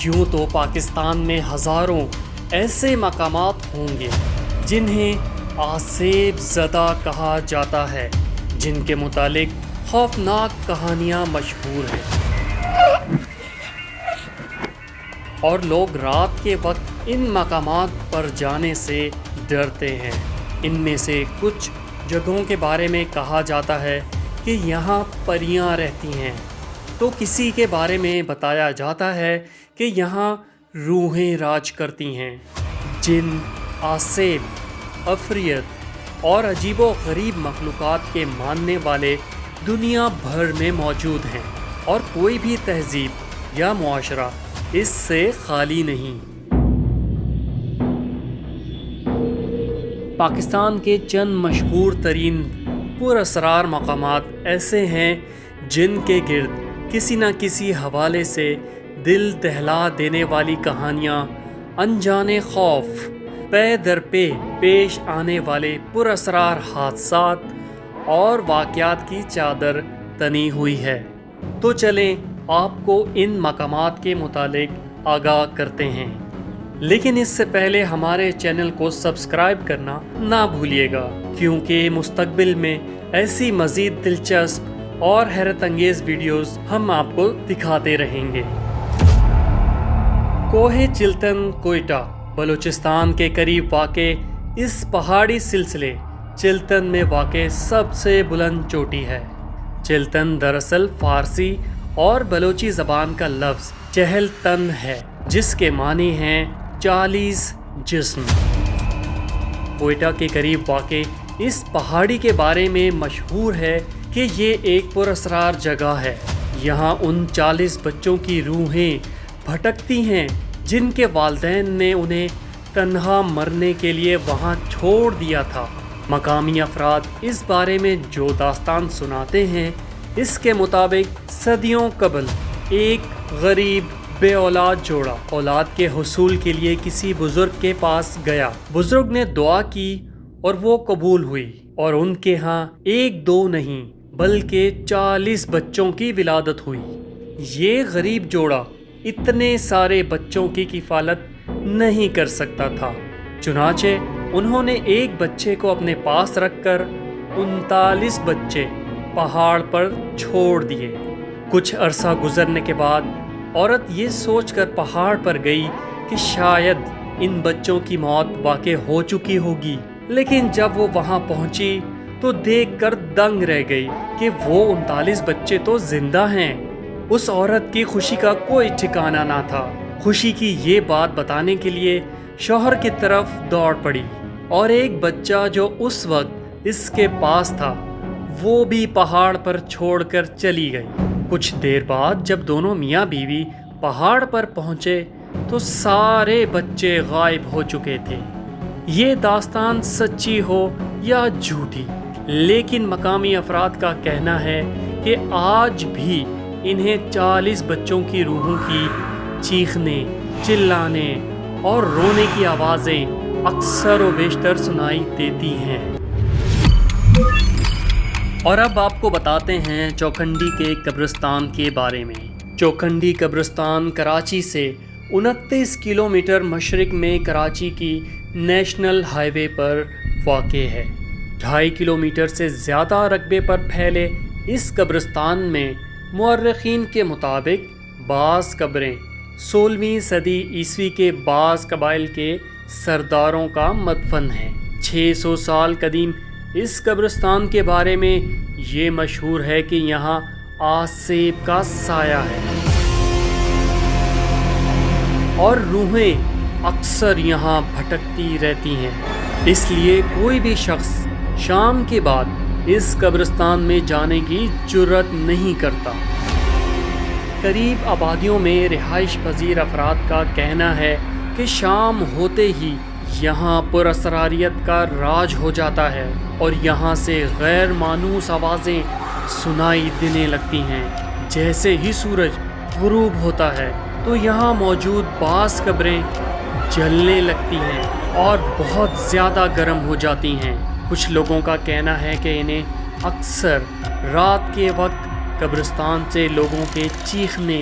یوں تو پاکستان میں ہزاروں ایسے مقامات ہوں گے جنہیں آسیب زدہ کہا جاتا ہے، جن کے متعلق خوفناک کہانیاں مشہور ہیں، اور لوگ رات کے وقت ان مقامات پر جانے سے ڈرتے ہیں۔ ان میں سے کچھ جگہوں کے بارے میں کہا جاتا ہے کہ یہاں پریاں رہتی ہیں، تو کسی کے بارے میں بتایا جاتا ہے کہ یہاں روحیں راج کرتی ہیں۔ جن، آسیب، عفریت اور عجیب و غریب مخلوقات کے ماننے والے دنیا بھر میں موجود ہیں، اور کوئی بھی تہذیب یا معاشرہ اس سے خالی نہیں۔ پاکستان کے چند مشہور ترین پراسرار مقامات ایسے ہیں جن کے گرد کسی نہ کسی حوالے سے دل دہلا دینے والی کہانیاں، انجانے خوف، پے در پے پیش آنے والے پراسرار حادثات اور واقعات کی چادر تنی ہوئی ہے۔ تو چلیں آپ کو ان مقامات کے متعلق آگاہ کرتے ہیں، لیکن اس سے پہلے ہمارے چینل کو سبسکرائب کرنا نہ بھولیے گا، کیونکہ مستقبل میں ایسی مزید دلچسپ اور حیرت انگیز ویڈیوز ہم آپ کو دکھاتے رہیں گے۔ کوہ چلتن کوئٹہ بلوچستان کے قریب واقع اس پہاڑی سلسلے چلتن میں واقع سب سے بلند چوٹی ہے۔ چلتن دراصل فارسی اور بلوچی زبان کا لفظ چہل تن ہے، جس کے معنی ہیں 40 جسم۔ کوئٹہ کے قریب واقع اس پہاڑی کے بارے میں مشہور ہے کہ یہ ایک پراسرار جگہ ہے۔ یہاں ان 40 بچوں کی روحیں بھٹکتی ہیں جن کے والدین نے انہیں تنہا مرنے کے لیے وہاں چھوڑ دیا تھا۔ مقامی افراد اس بارے میں جو داستان سناتے ہیں، اس کے مطابق صدیوں قبل ایک غریب بے اولاد جوڑا اولاد کے حصول کے لیے کسی بزرگ کے پاس گیا۔ بزرگ نے دعا کی اور وہ قبول ہوئی، اور ان کے ہاں ایک دو نہیں بلکہ 40 بچوں کی ولادت ہوئی۔ یہ غریب جوڑا اتنے سارے بچوں کی کفالت نہیں کر سکتا تھا، چنانچہ انہوں نے ایک بچے کو اپنے پاس رکھ کر 39 بچے پہاڑ پر چھوڑ دیے۔ کچھ عرصہ گزرنے کے بعد عورت یہ سوچ کر پہاڑ پر گئی کہ شاید ان بچوں کی موت واقع ہو چکی ہوگی، لیکن جب وہ وہاں پہنچی تو دیکھ کر دنگ رہ گئی کہ وہ 39 بچے تو زندہ ہیں۔ اس عورت کی خوشی کا کوئی ٹھکانہ نہ تھا۔ خوشی کی یہ بات بتانے کے لیے شوہر کی طرف دوڑ پڑی، اور ایک بچہ جو اس وقت اس کے پاس تھا وہ بھی پہاڑ پر چھوڑ کر چلی گئی۔ کچھ دیر بعد جب دونوں میاں بیوی پہاڑ پر پہنچے تو سارے بچے غائب ہو چکے تھے۔ یہ داستان سچی ہو یا جھوٹی، لیکن مقامی افراد کا کہنا ہے کہ آج بھی انہیں 40 بچوں کی روحوں کی چیخنے، چلانے اور رونے کی آوازیں اکثر و بیشتر سنائی دیتی ہیں۔ اور اب آپ کو بتاتے ہیں چوکھنڈی کے قبرستان کے بارے میں۔ چوکھنڈی قبرستان کراچی سے 29 کلومیٹر مشرق میں کراچی کی نیشنل ہائی وے پر واقع ہے۔ 2.5 کلومیٹر سے زیادہ رقبے پر پھیلے اس قبرستان میں مورخین کے مطابق بعض قبریں 16ویں صدی عیسوی کے بعض قبائل کے سرداروں کا مدفن ہے۔ 600 سال قدیم اس قبرستان کے بارے میں یہ مشہور ہے کہ یہاں آسیب کا سایہ ہے، اور روحیں اکثر یہاں بھٹکتی رہتی ہیں۔ اس لیے کوئی بھی شخص شام کے بعد اس قبرستان میں جانے کی جرات نہیں کرتا۔ قریب آبادیوں میں رہائش پذیر افراد کا کہنا ہے کہ شام ہوتے ہی یہاں پراسراریت کا راج ہو جاتا ہے، اور یہاں سے غیر مانوس آوازیں سنائی دینے لگتی ہیں۔ جیسے ہی سورج غروب ہوتا ہے تو یہاں موجود بعض قبریں جلنے لگتی ہیں اور بہت زیادہ گرم ہو جاتی ہیں۔ کچھ لوگوں کا کہنا ہے کہ انہیں اکثر رات کے وقت قبرستان سے لوگوں کے چیخنے،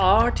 8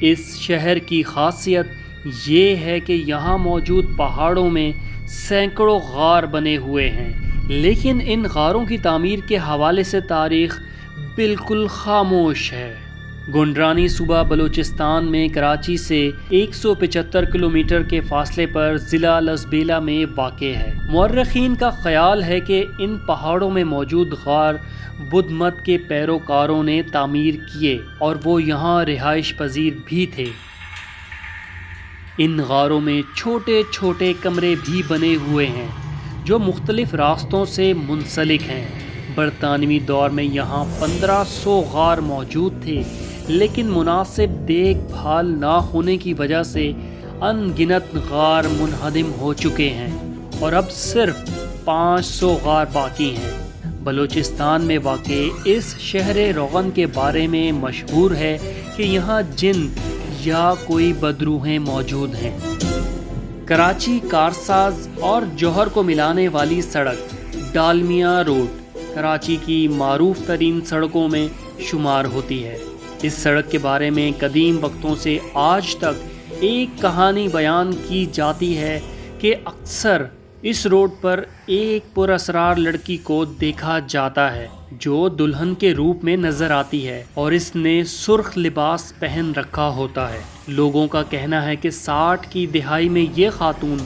اس شہر کی خاصیت یہ ہے کہ یہاں موجود پہاڑوں میں سینکڑوں غار بنے ہوئے ہیں، لیکن ان غاروں کی تعمیر کے حوالے سے تاریخ بالکل خاموش ہے۔ گنڈرانی صوبہ بلوچستان میں کراچی سے 175 کلومیٹر کے فاصلے پر ضلع لسبیلا میں واقع ہے۔ مورخین کا خیال ہے کہ ان پہاڑوں میں موجود غار بدھ مت کے پیروکاروں نے تعمیر کیے اور وہ یہاں رہائش پذیر بھی تھے۔ ان غاروں میں چھوٹے چھوٹے کمرے بھی بنے ہوئے ہیں جو مختلف راستوں سے منسلک ہیں۔ برطانوی دور میں یہاں 1500 غار موجود تھے، لیکن مناسب دیکھ بھال نہ ہونے کی وجہ سے ان گنت غار منہدم ہو چکے ہیں اور اب صرف 500 غار باقی ہیں۔ بلوچستان میں واقع اس شہر روغن کے بارے میں مشہور ہے کہ یہاں جن یا کوئی بدروحیں موجود ہیں۔ کراچی کارساز اور جوہر کو ملانے والی سڑک ڈالمیا روڈ کراچی کی معروف ترین سڑکوں میں شمار ہوتی ہے۔ اس سڑک کے بارے میں قدیم وقتوں سے آج تک ایک کہانی بیان کی جاتی ہے کہ اکثر اس روڈ پر ایک پراسرار لڑکی کو دیکھا جاتا ہے جو دلہن کے روپ میں نظر آتی ہے اور اس نے سرخ لباس پہن رکھا ہوتا ہے۔ لوگوں کا کہنا ہے کہ 60 کی دہائی میں یہ خاتون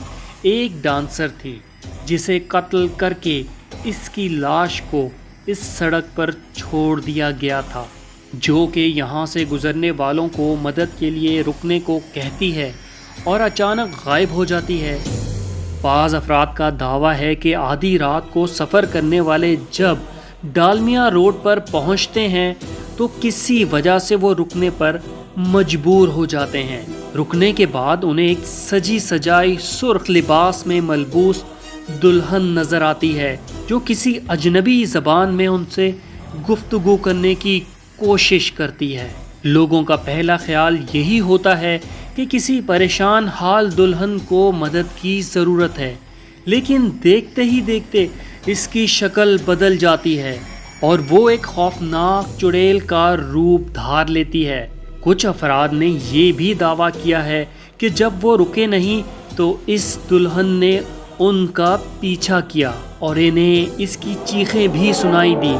ایک ڈانسر تھی جسے قتل کر کے اس کی لاش کو اس سڑک پر چھوڑ دیا گیا تھا، جو کہ یہاں سے گزرنے والوں کو مدد کے لیے رکنے کو کہتی ہے اور اچانک غائب ہو جاتی ہے۔ بعض افراد کا دعویٰ ہے کہ آدھی رات کو سفر کرنے والے جب ڈالمیا روڈ پر پہنچتے ہیں تو کسی وجہ سے وہ رکنے پر مجبور ہو جاتے ہیں۔ رکنے کے بعد انہیں ایک سجی سجائی سرخ لباس میں ملبوس دلہن نظر آتی ہے جو کسی اجنبی زبان میں ان سے گفتگو کرنے کی کوشش کرتی ہے۔ لوگوں کا پہلا خیال یہی ہوتا ہے کہ کسی پریشان حال دلہن کو مدد کی ضرورت ہے، لیکن دیکھتے ہی دیکھتے اس کی شکل بدل جاتی ہے اور وہ ایک خوفناک چڑیل کا روپ دھار لیتی ہے۔ کچھ افراد نے یہ بھی دعویٰ کیا ہے کہ جب وہ رکے نہیں تو اس دلہن نے ان کا پیچھا کیا اور انہیں اس کی چیخیں بھی سنائی دیں۔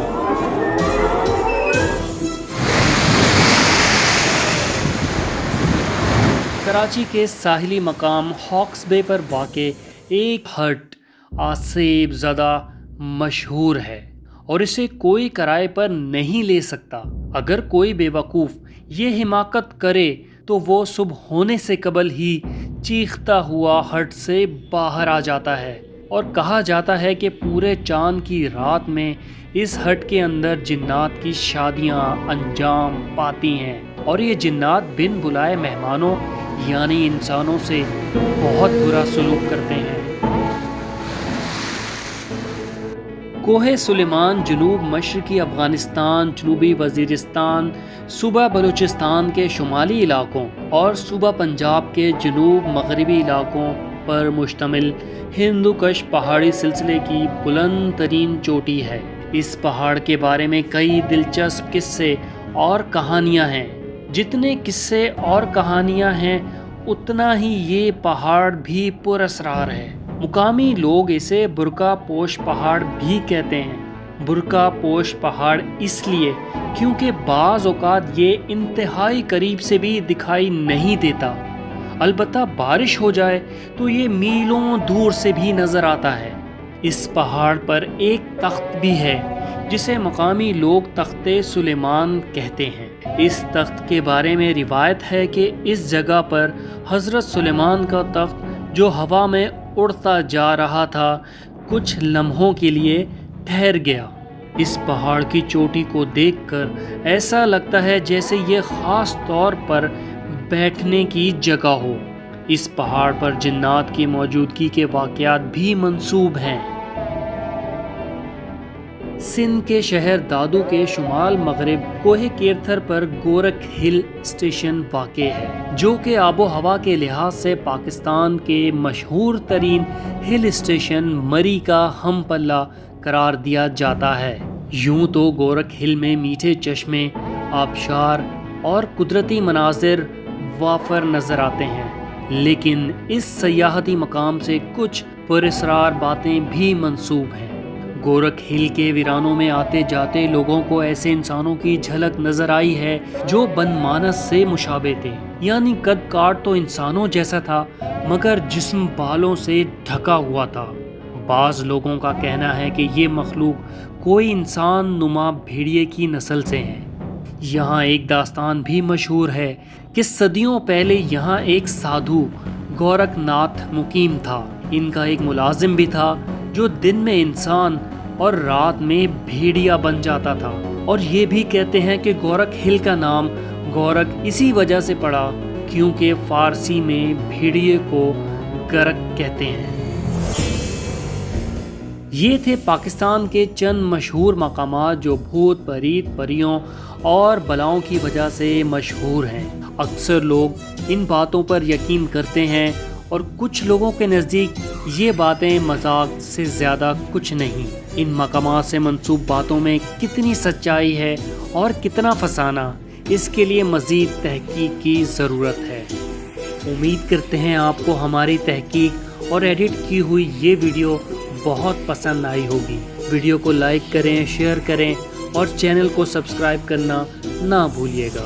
کراچی کے ساحلی مقام ہاکس بے پر واقع ایک ہٹ آسیب زدہ مشہور ہے اور اسے کوئی کرائے پر نہیں لے سکتا۔ اگر کوئی بے وقوف یہ حماقت کرے تو وہ صبح ہونے سے قبل ہی چیختا ہوا ہٹ سے باہر آ جاتا ہے، اور کہا جاتا ہے کہ پورے چاند کی رات میں اس ہٹ کے اندر جنات کی شادیاں انجام پاتی ہیں اور یہ جنات بن بلائے مہمانوں یعنی انسانوں سے بہت برا سلوک کرتے ہیں۔ کوہ سلیمان جنوب مشرقی افغانستان، جنوبی وزیرستان، صوبہ بلوچستان کے شمالی علاقوں اور صوبہ پنجاب کے جنوب مغربی علاقوں پر مشتمل ہندوکش پہاڑی سلسلے کی بلند ترین چوٹی ہے۔ اس پہاڑ کے بارے میں کئی دلچسپ قصے اور کہانیاں ہیں۔ جتنے قصے اور کہانیاں ہیں اتنا ہی یہ پہاڑ بھی پراسرار ہے۔ مقامی لوگ اسے برقع پوش پہاڑ بھی کہتے ہیں۔ برقع پوش پہاڑ اس لیے کیونکہ بعض اوقات یہ انتہائی قریب سے بھی دکھائی نہیں دیتا، البتہ بارش ہو جائے تو یہ میلوں دور سے بھی نظر آتا ہے۔ اس پہاڑ پر ایک تخت بھی ہے جسے مقامی لوگ تخت سلیمان کہتے ہیں۔ اس تخت کے بارے میں روایت ہے کہ اس جگہ پر حضرت سلیمان کا تخت جو ہوا میں اڑتا جا رہا تھا کچھ لمحوں کے لیے ٹھہر گیا۔ اس پہاڑ کی چوٹی کو دیکھ کر ایسا لگتا ہے جیسے یہ خاص طور پر بیٹھنے کی جگہ ہو۔ اس پہاڑ پر جنات کی موجودگی کے واقعات بھی منسوب ہیں۔ سندھ کے شہر دادو کے شمال مغرب کوہ کیرتھر پر گورکھ ہل اسٹیشن واقع ہے، جو کہ آب و ہوا کے لحاظ سے پاکستان کے مشہور ترین ہل اسٹیشن مری کا ہم پلہ قرار دیا جاتا ہے۔ یوں تو گورکھ ہل میں میٹھے چشمے، آبشار اور قدرتی مناظر وافر نظر آتے ہیں، لیکن اس سیاحتی مقام سے کچھ پراسرار باتیں بھی منسوب ہیں۔ گورکھ ہل کے ویرانوں میں آتے جاتے لوگوں کو ایسے انسانوں کی جھلک نظر آئی ہے جو بن مانس سے مشابہ تھے، یعنی قد کاٹ تو انسانوں جیسا تھا مگر جسم بالوں سے ڈھکا ہوا تھا۔ بعض لوگوں کا کہنا ہے کہ یہ مخلوق کوئی انسان نما بھیڑیے کی نسل سے ہے۔ یہاں ایک داستان بھی مشہور ہے کہ صدیوں پہلے یہاں ایک سادھو گورکھ ناتھ مقیم تھا۔ ان کا ایک ملازم بھی تھا جو دن میں انسان اور رات میں بھیڑیا بن جاتا تھا، اور یہ بھی کہتے ہیں کہ گورکھ ہل کا نام گورکھ اسی وجہ سے پڑا کیونکہ فارسی میں بھیڑیے کو گرک کہتے ہیں۔ یہ تھے پاکستان کے چند مشہور مقامات جو بھوت پریت پریوں اور بلاؤں کی وجہ سے مشہور ہیں۔ اکثر لوگ ان باتوں پر یقین کرتے ہیں اور کچھ لوگوں کے نزدیک یہ باتیں مذاق سے زیادہ کچھ نہیں۔ ان مقامات سے منسوب باتوں میں کتنی سچائی ہے اور کتنا فسانہ، اس کے لیے مزید تحقیق کی ضرورت ہے۔ امید کرتے ہیں آپ کو ہماری تحقیق اور ایڈٹ کی ہوئی یہ ویڈیو بہت پسند آئی ہوگی۔ ویڈیو کو لائک کریں، شیئر کریں اور چینل کو سبسکرائب کرنا نہ بھولیے گا۔